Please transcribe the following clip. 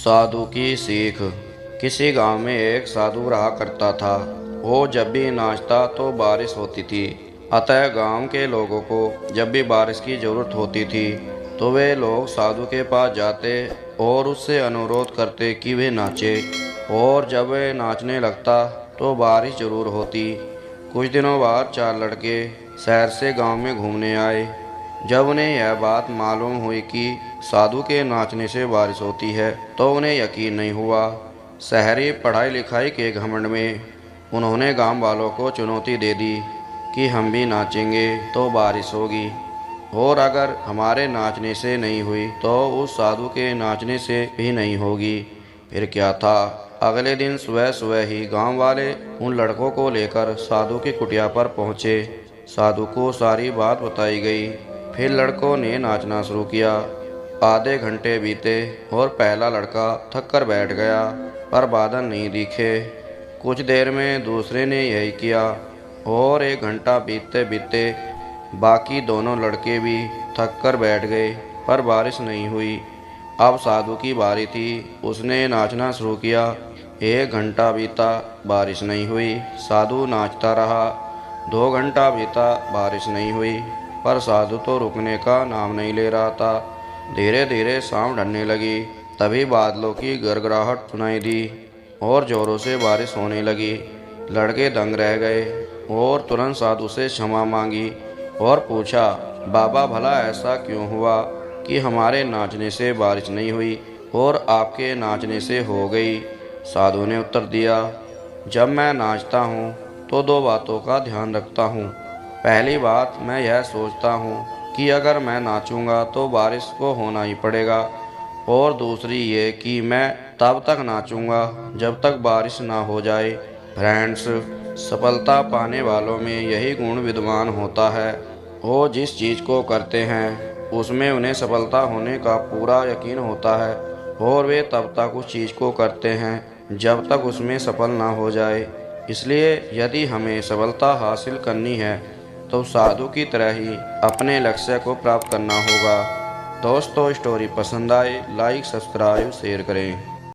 साधु की सीख। किसी गांव में एक साधु रहा करता था। वो जब भी नाचता तो बारिश होती थी। अतः गांव के लोगों को जब भी बारिश की ज़रूरत होती थी तो वे लोग साधु के पास जाते और उससे अनुरोध करते कि वे नाचे। और जब वे नाचने लगता तो बारिश ज़रूर होती। कुछ दिनों बाद 4 लड़के शहर से गांव में घूमने आए। जब उन्हें यह बात मालूम हुई कि साधु के नाचने से बारिश होती है तो उन्हें यकीन नहीं हुआ। शहरी पढ़ाई लिखाई के घमंड में उन्होंने गांव वालों को चुनौती दे दी कि हम भी नाचेंगे तो बारिश होगी, और अगर हमारे नाचने से नहीं हुई तो उस साधु के नाचने से भी नहीं होगी। फिर क्या था, अगले दिन सुबह सुबह ही गांव वाले उन लड़कों को लेकर साधु की कुटिया पर पहुंचे। साधु को सारी बात बताई गई। फिर लड़कों ने नाचना शुरू किया। आधे घंटे बीते और पहला लड़का थक कर बैठ गया, पर बादल नहीं दिखे। कुछ देर में दूसरे ने यही किया, और 1 घंटा बीतते बीतते बाकी दोनों लड़के भी थक कर बैठ गए, पर बारिश नहीं हुई। अब साधु की बारी थी। उसने नाचना शुरू किया। 1 घंटा बीता, बारिश नहीं हुई। साधु नाचता रहा। 2 घंटा बीता, बारिश नहीं हुई, पर साधु तो रुकने का नाम नहीं ले रहा था। धीरे धीरे शाम ढलने लगी। तभी बादलों की गड़गड़ाहट सुनाई दी और जोरों से बारिश होने लगी। लड़के दंग रह गए और तुरंत साधु से क्षमा मांगी और पूछा, बाबा भला ऐसा क्यों हुआ कि हमारे नाचने से बारिश नहीं हुई और आपके नाचने से हो गई? साधु ने उत्तर दिया, जब मैं नाचता हूँ तो 2 बातों का ध्यान रखता हूँ। पहली बात, मैं यह सोचता हूँ कि अगर मैं नाचूंगा तो बारिश को होना ही पड़ेगा, और दूसरी ये कि मैं तब तक नाचूंगा जब तक बारिश ना हो जाए। फ्रेंड्स, सफलता पाने वालों में यही गुण विद्यमान होता है। वो जिस चीज़ को करते हैं उसमें उन्हें सफलता होने का पूरा यकीन होता है, और वे तब तक उस चीज़ को करते हैं जब तक उसमें सफल ना हो जाए। इसलिए यदि हमें सफलता हासिल करनी है तो साधु की तरह ही अपने लक्ष्य को प्राप्त करना होगा। दोस्तों, स्टोरी पसंद आए लाइक सब्सक्राइब शेयर करें।